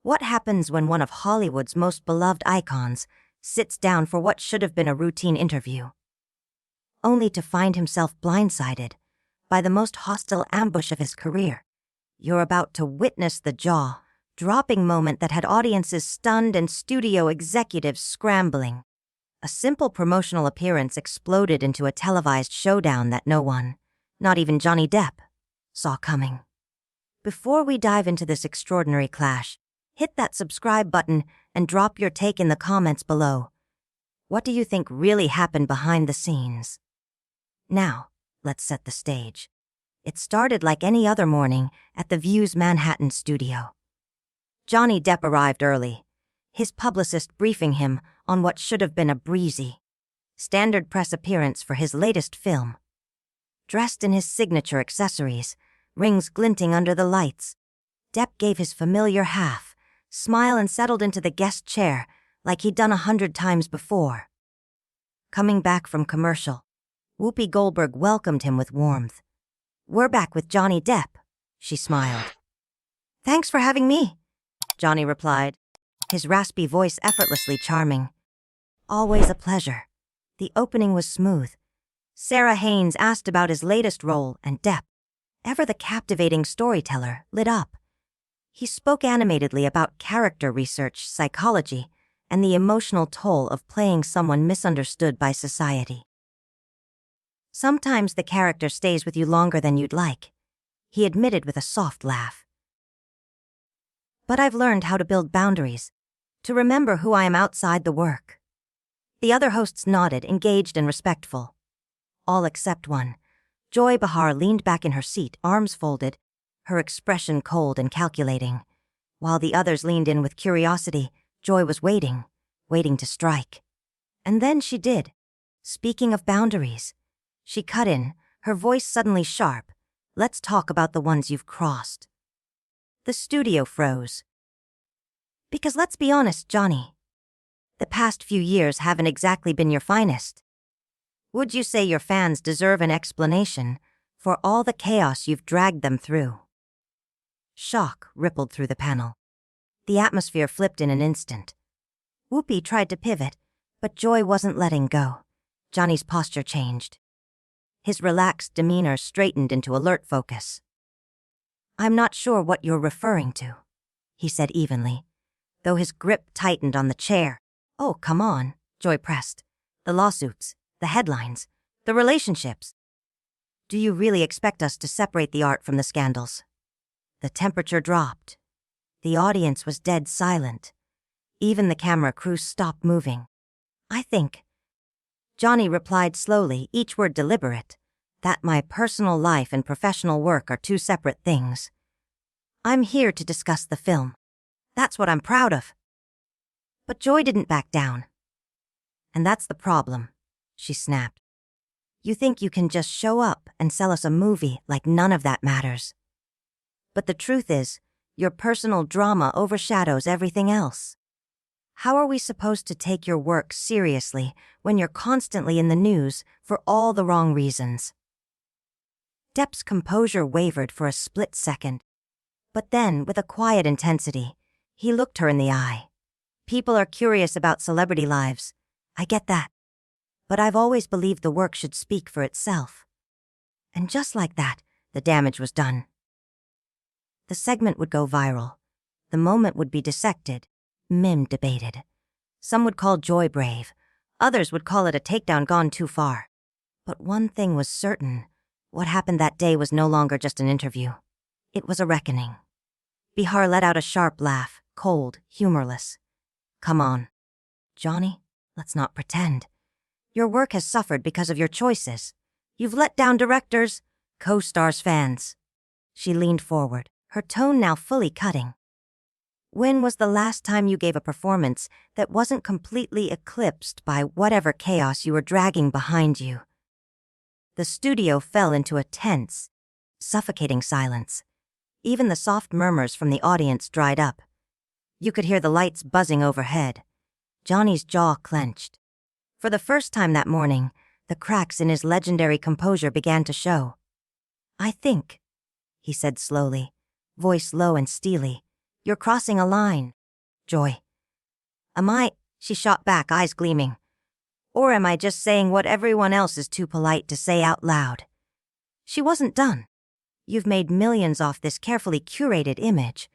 What happens when one of Hollywood's most beloved icons sits down for what should have been a routine interview, only to find himself blindsided by the most hostile ambush of his career? You're about to witness the jaw-dropping moment that had audiences stunned and studio executives scrambling. A simple promotional appearance exploded into a televised showdown that no one, not even Johnny Depp, saw coming. Before we dive into this extraordinary clash, hit that subscribe button and drop your take in the comments below. What do you think really happened behind the scenes? Now, let's set the stage. It started like any other morning at The View's Manhattan studio. Johnny Depp arrived early, his publicist briefing him on what should have been a breezy, standard press appearance for his latest film. Dressed in his signature accessories, rings glinting under the lights, Depp gave his familiar smile and settled into the guest chair like he'd done 100 times before. Coming back from commercial, Whoopi Goldberg welcomed him with warmth. "We're back with Johnny Depp," she smiled. "Thanks for having me," Johnny replied, his raspy voice effortlessly charming. "Always a pleasure." The opening was smooth. Sarah Haynes asked about his latest role, and Depp, ever the captivating storyteller, lit up. He spoke animatedly about character research, psychology, and the emotional toll of playing someone misunderstood by society. "Sometimes the character stays with you longer than you'd like," he admitted with a soft laugh. "But I've learned how to build boundaries, to remember who I am outside the work." The other hosts nodded, engaged and respectful. All except one. Joy Behar leaned back in her seat, arms folded, her expression cold and calculating. While the others leaned in with curiosity, Joy was waiting to strike. And then she did. Speaking of boundaries, she cut in, her voice suddenly sharp. "Let's talk about the ones you've crossed." The studio froze. "Because let's be honest, Johnny, the past few years haven't exactly been your finest. Would you say your fans deserve an explanation for all the chaos you've dragged them through?" Shock rippled through the panel. The atmosphere flipped in an instant. Whoopi tried to pivot, but Joy wasn't letting go. Johnny's posture changed. His relaxed demeanor straightened into alert focus. "I'm not sure what you're referring to," he said evenly, though his grip tightened on the chair. "Oh, come on," Joy pressed. "The lawsuits, the headlines, the relationships. Do you really expect us to separate the art from the scandals?" The temperature dropped. The audience was dead silent. Even the camera crew stopped moving. "I think," Johnny replied slowly, each word deliberate, "that my personal life and professional work are two separate things. I'm here to discuss the film. That's what I'm proud of." But Joy didn't back down. "And that's the problem," she snapped. "You think you can just show up and sell us a movie like none of that matters. But the truth is, your personal drama overshadows everything else. How are we supposed to take your work seriously when you're constantly in the news for all the wrong reasons?" Depp's composure wavered for a split second. But then, with a quiet intensity, he looked her in the eye. "People are curious about celebrity lives. I get that. But I've always believed the work should speak for itself." And just like that, the damage was done. The segment would go viral. The moment would be dissected, debated. Some would call Joy brave. Others would call it a takedown gone too far. But one thing was certain. What happened that day was no longer just an interview. It was a reckoning. Behar let out a sharp laugh, cold, humorless. "Come on, Johnny, let's not pretend. Your work has suffered because of your choices. You've let down directors, co-stars, fans." She leaned forward, her tone now fully cutting. "When was the last time you gave a performance that wasn't completely eclipsed by whatever chaos you were dragging behind you?" The studio fell into a tense, suffocating silence. Even the soft murmurs from the audience dried up. You could hear the lights buzzing overhead. Johnny's jaw clenched. For the first time that morning, the cracks in his legendary composure began to show. "I think," he said slowly, voice low and steely, You're crossing a line, Joy. Am I? She shot back, eyes gleaming. Or am I just saying what everyone else is too polite to say out loud? She wasn't done. You've made millions off this carefully curated image.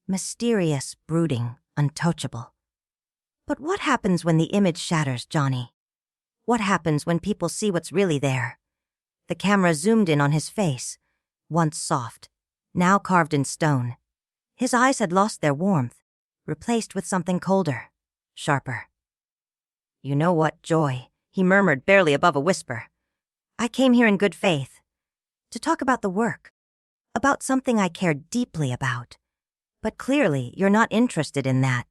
Mysterious, brooding, untouchable. But what happens when the image shatters, Johnny? What happens when people see what's really there? The camera zoomed in on his face, once soft, now carved in stone. His eyes had lost their warmth, replaced with something colder, sharper. You know what, Joy, he murmured barely above a whisper. I came here in good faith, to talk about the work, about something I cared deeply about. But clearly, you're not interested in that.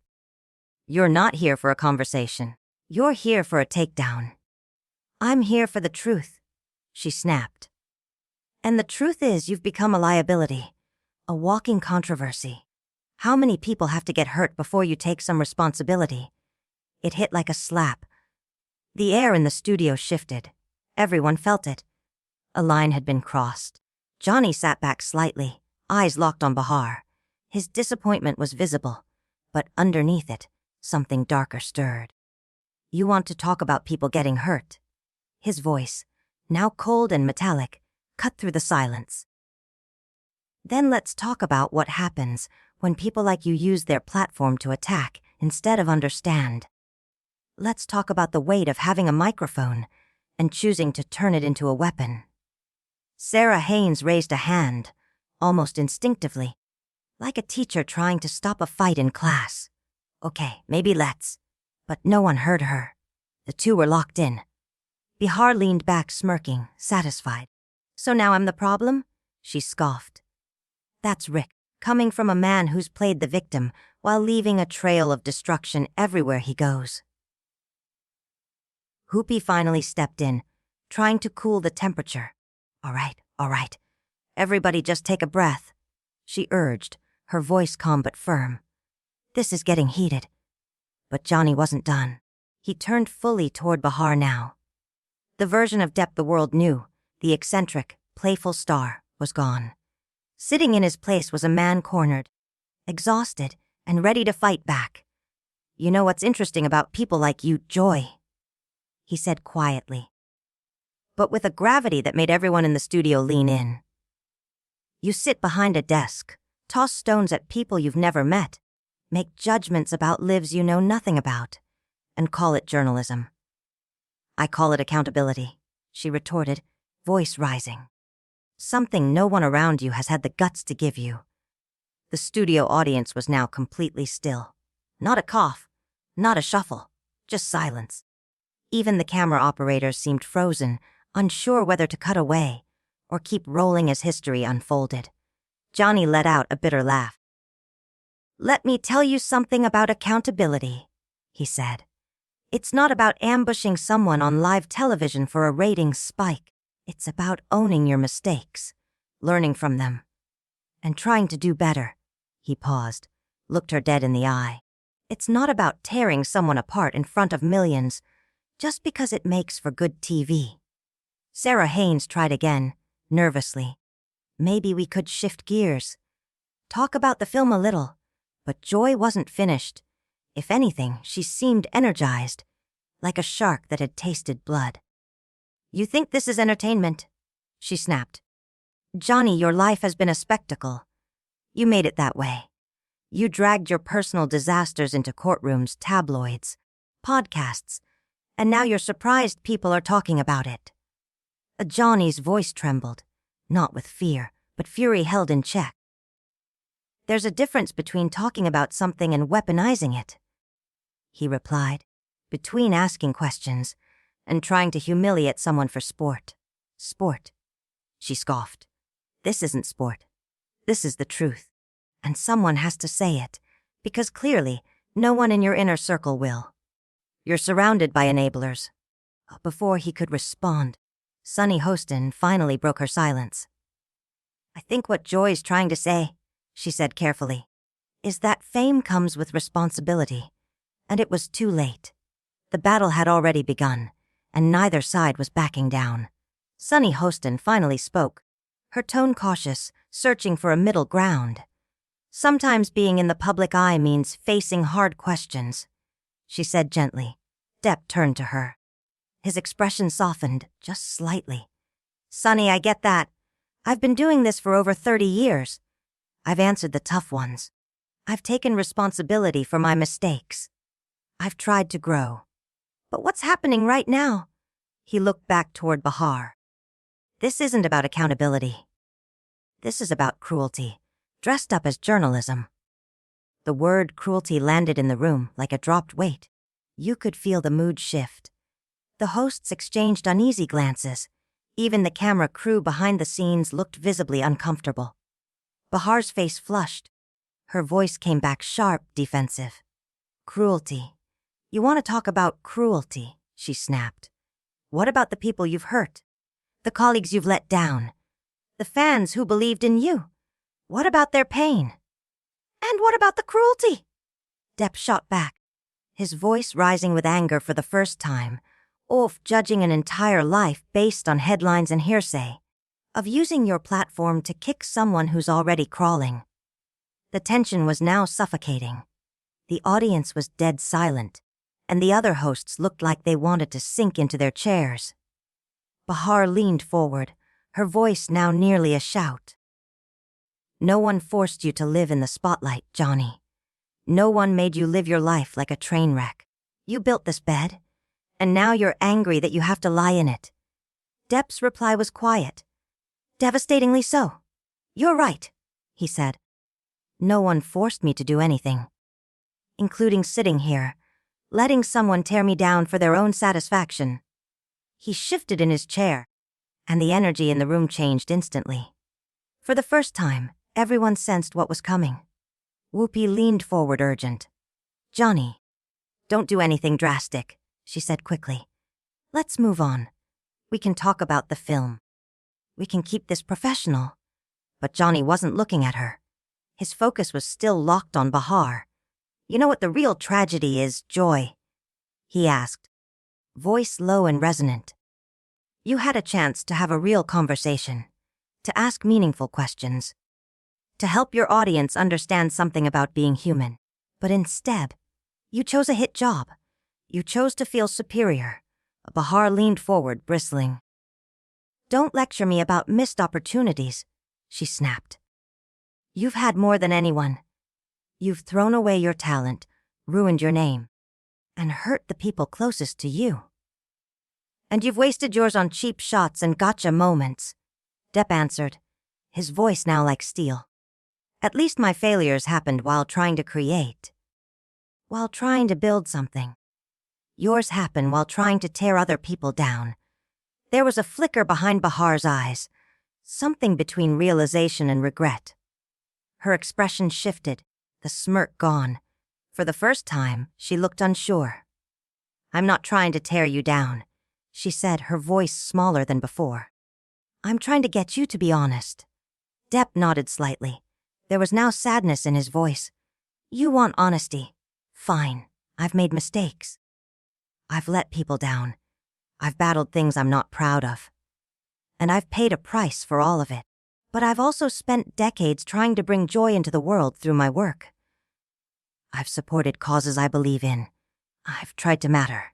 You're not here for a conversation. You're here for a takedown. I'm here for the truth, she snapped. And the truth is you've become a liability, a walking controversy. How many people have to get hurt before you take some responsibility? It hit like a slap. The air in the studio shifted. Everyone felt it. A line had been crossed. Johnny sat back slightly, eyes locked on Behar. His disappointment was visible, but underneath it, something darker stirred. You want to talk about people getting hurt? His voice, now cold and metallic, cut through the silence. Then let's talk about what happens when people like you use their platform to attack instead of understand. Let's talk about the weight of having a microphone and choosing to turn it into a weapon. Sarah Haynes raised a hand, almost instinctively, like a teacher trying to stop a fight in class. Okay, maybe let's. But no one heard her. The two were locked in. Behar leaned back, smirking, satisfied. So now I'm the problem? She scoffed. That's Rick, coming from a man who's played the victim while leaving a trail of destruction everywhere he goes. Hoopy finally stepped in, trying to cool the temperature. All right. Everybody just take a breath, she urged, her voice calm but firm. This is getting heated. But Johnny wasn't done. He turned fully toward Behar now. The version of Depp the world knew, the eccentric, playful star, was gone. Sitting in his place was a man cornered, exhausted, and ready to fight back. You know what's interesting about people like you, Joy? He said quietly, but with a gravity that made everyone in the studio lean in. You sit behind a desk, toss stones at people you've never met, make judgments about lives you know nothing about, and call it journalism. I call it accountability, she retorted, voice rising. Something no one around you has had the guts to give you. The studio audience was now completely still. Not a cough, not a shuffle, just silence. Even the camera operators seemed frozen, unsure whether to cut away or keep rolling as history unfolded. Johnny let out a bitter laugh. Let me tell you something about accountability, he said. It's not about ambushing someone on live television for a ratings spike. It's about owning your mistakes, learning from them, and trying to do better. He paused, looked her dead in the eye. It's not about tearing someone apart in front of millions, just because it makes for good TV. Sarah Haynes tried again, nervously. Maybe we could shift gears. Talk about the film a little. But Joy wasn't finished. If anything, she seemed energized, like a shark that had tasted blood. You think this is entertainment? She snapped. Johnny, your life has been a spectacle. You made it that way. You dragged your personal disasters into courtrooms, tabloids, podcasts, and now you're surprised people are talking about it. Johnny's voice trembled, not with fear, but fury held in check. There's a difference between talking about something and weaponizing it, he replied, between asking questions and trying to humiliate someone for sport. Sport, she scoffed. This isn't sport. This is the truth. And someone has to say it, because clearly no one in your inner circle will. You're surrounded by enablers. Before he could respond, Sunny Hostin finally broke her silence. I think what Joy's trying to say, she said carefully, is that fame comes with responsibility, and it was too late. The battle had already begun, and neither side was backing down. Sunny Hostin finally spoke, her tone cautious, searching for a middle ground. Sometimes being in the public eye means facing hard questions, she said gently. Depp turned to her. His expression softened just slightly. Sonny, I get that. I've been doing this for over 30 years. I've answered the tough ones. I've taken responsibility for my mistakes. I've tried to grow. But what's happening right now? He looked back toward Behar. This isn't about accountability. This is about cruelty, dressed up as journalism. The word cruelty landed in the room like a dropped weight. You could feel the mood shift. The hosts exchanged uneasy glances. Even the camera crew behind the scenes looked visibly uncomfortable. Behar's face flushed. Her voice came back sharp, defensive. Cruelty. You want to talk about cruelty, she snapped. What about the people you've hurt? The colleagues you've let down? The fans who believed in you? What about their pain? And what about the cruelty? Depp shot back, his voice rising with anger for the first time, of judging an entire life based on headlines and hearsay, of using your platform to kick someone who's already crawling. The tension was now suffocating. The audience was dead silent, and the other hosts looked like they wanted to sink into their chairs. Behar leaned forward, her voice now nearly a shout. No one forced you to live in the spotlight, Johnny. No one made you live your life like a train wreck. You built this bed, and now you're angry that you have to lie in it. Depp's reply was quiet. Devastatingly so. You're right, he said. No one forced me to do anything, including sitting here, letting someone tear me down for their own satisfaction. He shifted in his chair, and the energy in the room changed instantly. For the first time, everyone sensed what was coming. Whoopi leaned forward urgent. Johnny, don't do anything drastic, she said quickly. Let's move on. We can talk about the film. We can keep this professional. But Johnny wasn't looking at her. His focus was still locked on Behar. You know what the real tragedy is, Joy? He asked, voice low and resonant. You had a chance to have a real conversation, to ask meaningful questions, to help your audience understand something about being human. But instead, you chose a hit job. You chose to feel superior. Behar leaned forward, bristling. Don't lecture me about missed opportunities, she snapped. You've had more than anyone. You've thrown away your talent, ruined your name, and hurt the people closest to you. And you've wasted yours on cheap shots and gotcha moments, Depp answered, his voice now like steel. At least my failures happened while trying to create, while trying to build something. Yours happened while trying to tear other people down. There was a flicker behind Behar's eyes, something between realization and regret. Her expression shifted, the smirk gone. For the first time, she looked unsure. I'm not trying to tear you down, she said, her voice smaller than before. I'm trying to get you to be honest. Depp nodded slightly. There was now sadness in his voice. You want honesty. Fine, I've made mistakes. I've let people down. I've battled things I'm not proud of. And I've paid a price for all of it. But I've also spent decades trying to bring joy into the world through my work. I've supported causes I believe in. I've tried to matter.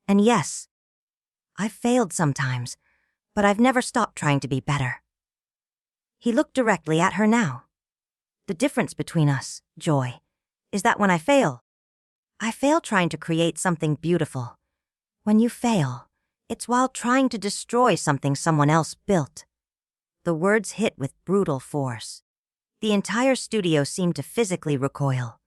And yes, I've failed sometimes, but I've never stopped trying to be better. He looked directly at her now. The difference between us, Joy, is that when I fail trying to create something beautiful. When you fail, it's while trying to destroy something someone else built. The words hit with brutal force. The entire studio seemed to physically recoil.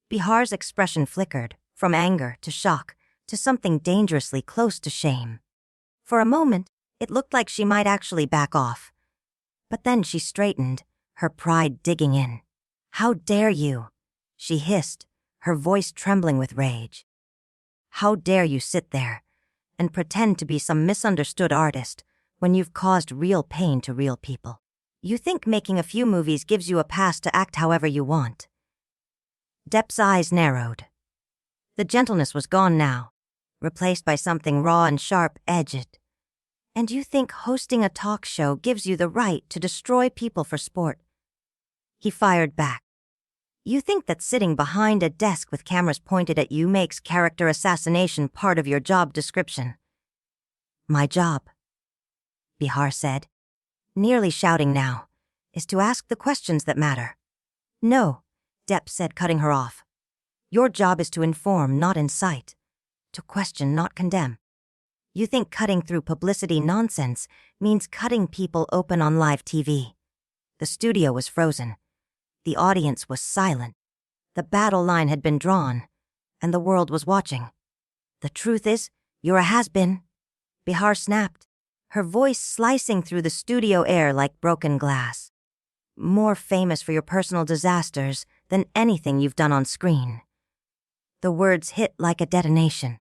Behar's expression flickered, from anger to shock to something dangerously close to shame. For a moment, it looked like she might actually back off. But then she straightened, her pride digging in. How dare you? She hissed, her voice trembling with rage. How dare you sit there and pretend to be some misunderstood artist when you've caused real pain to real people? You think making a few movies gives you a pass to act however you want. Depp's eyes narrowed. The gentleness was gone now, replaced by something raw and sharp-edged. And you think hosting a talk show gives you the right to destroy people for sport? He fired back. You think that sitting behind a desk with cameras pointed at you makes character assassination part of your job description. My job, Behar said, nearly shouting now, is to ask the questions that matter. No, Depp said, cutting her off. Your job is to inform, not incite. To question, not condemn. You think cutting through publicity nonsense means cutting people open on live TV. The studio was frozen. The audience was silent. The battle line had been drawn, and the world was watching. The truth is, you're a has-been, Behar snapped, her voice slicing through the studio air like broken glass. More famous for your personal disasters than anything you've done on screen. The words hit like a detonation.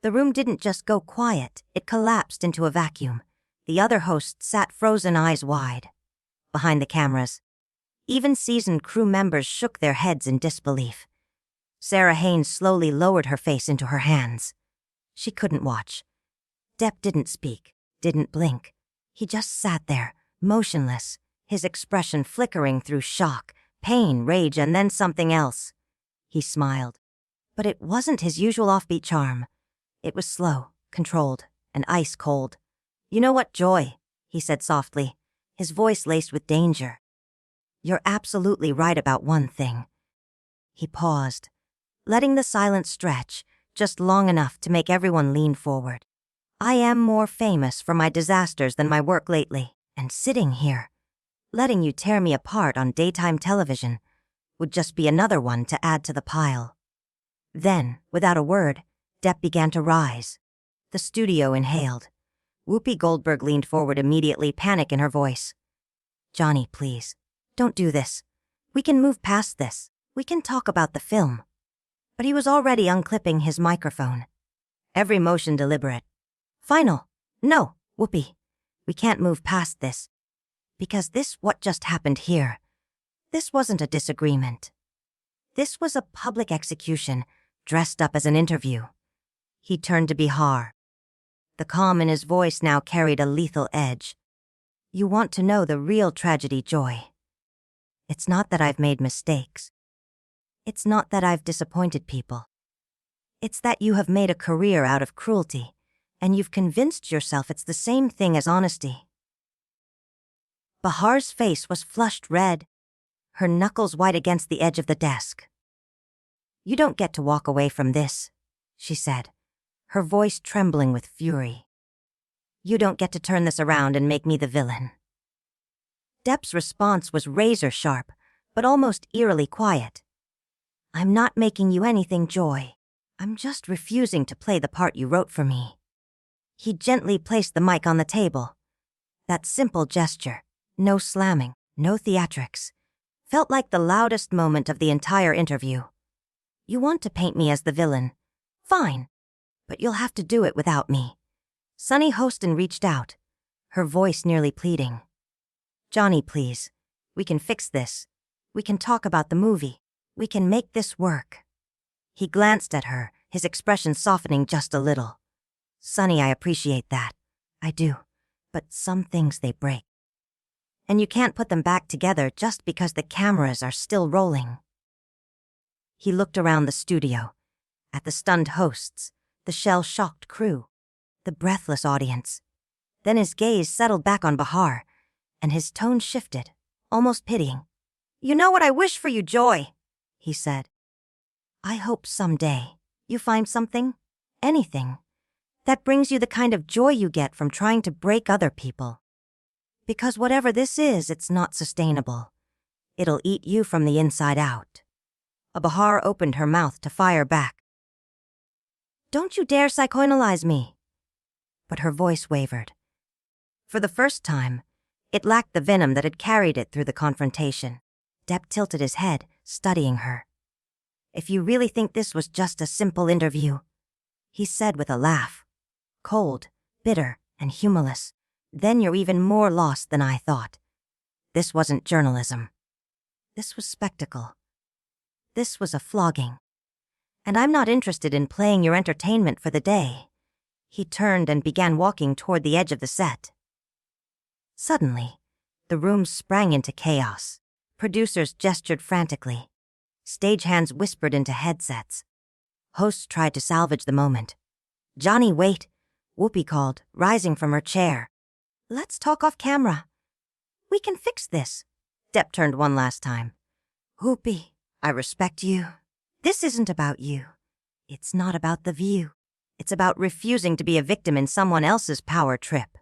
The room didn't just go quiet, it collapsed into a vacuum. The other hosts sat frozen, eyes wide. Behind the cameras, even seasoned crew members shook their heads in disbelief. Sarah Haynes slowly lowered her face into her hands. She couldn't watch. Depp didn't speak, didn't blink. He just sat there, motionless, his expression flickering through shock, pain, rage, and then something else. He smiled. But it wasn't his usual offbeat charm. It was slow, controlled, and ice cold. You know what, Joy, he said softly, his voice laced with danger. You're absolutely right about one thing. He paused, letting the silence stretch, just long enough to make everyone lean forward. I am more famous for my disasters than my work lately, and sitting here, letting you tear me apart on daytime television, would just be another one to add to the pile. Then, without a word, Depp began to rise. The studio inhaled. Whoopi Goldberg leaned forward immediately, panic in her voice. Johnny, please, don't do this. We can move past this. We can talk about the film. But he was already unclipping his microphone. Every motion deliberate. Final. No, Whoopi. We can't move past this. Because what just happened here. This wasn't a disagreement. This was a public execution, dressed up as an interview. He turned to Behar. The calm in his voice now carried a lethal edge. You want to know the real tragedy, Joy. It's not that I've made mistakes. It's not that I've disappointed people. It's that you have made a career out of cruelty, and you've convinced yourself it's the same thing as honesty. Behar's face was flushed red, her knuckles white against the edge of the desk. You don't get to walk away from this, she said, her voice trembling with fury. You don't get to turn this around and make me the villain. Depp's response was razor-sharp, but almost eerily quiet. I'm not making you anything, Joy. I'm just refusing to play the part you wrote for me. He gently placed the mic on the table. That simple gesture, no slamming, no theatrics, felt like the loudest moment of the entire interview. You want to paint me as the villain? Fine. But you'll have to do it without me. Sunny Hostin reached out, her voice nearly pleading. Johnny, please. We can fix this. We can talk about the movie. We can make this work. He glanced at her, his expression softening just a little. Sunny, I appreciate that. I do. But some things they break. And you can't put them back together just because the cameras are still rolling. He looked around the studio, at the stunned hosts, the shell-shocked crew, the breathless audience. Then his gaze settled back on Behar, and his tone shifted, almost pitying. You know what I wish for you, Joy, he said. I hope someday you find something, anything, that brings you the kind of joy you get from trying to break other people. Because whatever this is, it's not sustainable. It'll eat you from the inside out. Behar opened her mouth to fire back. Don't you dare psychoanalyze me. But her voice wavered. For the first time, it lacked the venom that had carried it through the confrontation. Depp tilted his head, studying her. If you really think this was just a simple interview, he said with a laugh, cold, bitter, and humorless, then you're even more lost than I thought. This wasn't journalism. This was spectacle. This was a flogging. And I'm not interested in playing your entertainment for the day. He turned and began walking toward the edge of the set. Suddenly, the room sprang into chaos. Producers gestured frantically. Stagehands whispered into headsets. Hosts tried to salvage the moment. "Johnny, wait," Whoopi called, rising from her chair. "Let's talk off camera. We can fix this." Depp turned one last time. "Whoopi, I respect you. This isn't about you. It's not about the view. It's about refusing to be a victim in someone else's power trip."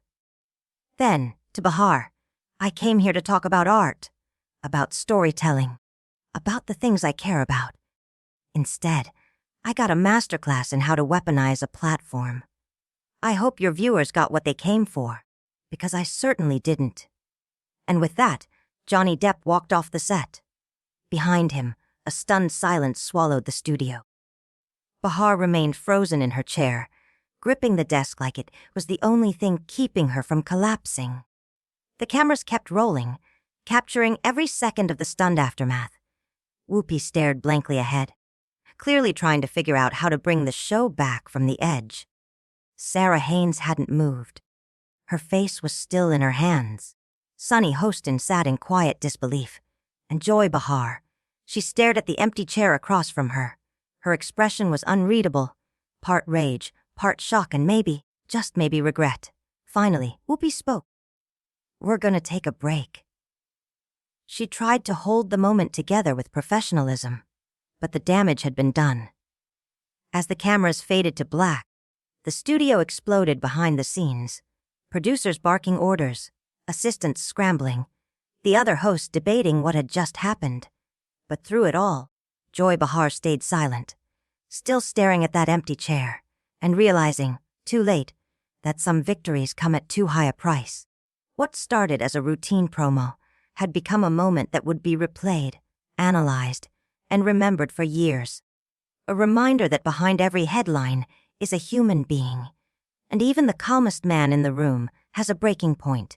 Then, to Behar, "I came here to talk about art, about storytelling, about the things I care about. Instead, I got a masterclass in how to weaponize a platform. I hope your viewers got what they came for, because I certainly didn't." And with that, Johnny Depp walked off the set. Behind him, a stunned silence swallowed the studio. Behar remained frozen in her chair, gripping the desk like it was the only thing keeping her from collapsing. The cameras kept rolling, capturing every second of the stunned aftermath. Whoopi stared blankly ahead, clearly trying to figure out how to bring the show back from the edge. Sarah Haynes hadn't moved. Her face was still in her hands. Sunny Hostin sat in quiet disbelief, and Joy Behar, she stared at the empty chair across from her. Her expression was unreadable, part rage, part shock, and maybe, just maybe, regret. Finally, Whoopi spoke. "We're gonna take a break." She tried to hold the moment together with professionalism, but the damage had been done. As the cameras faded to black, the studio exploded behind the scenes, producers barking orders, assistants scrambling, the other hosts debating what had just happened. But through it all, Joy Behar stayed silent, still staring at that empty chair, and realizing, too late, that some victories come at too high a price. What started as a routine promo had become a moment that would be replayed, analyzed, and remembered for years. A reminder that behind every headline is a human being, and even the calmest man in the room has a breaking point.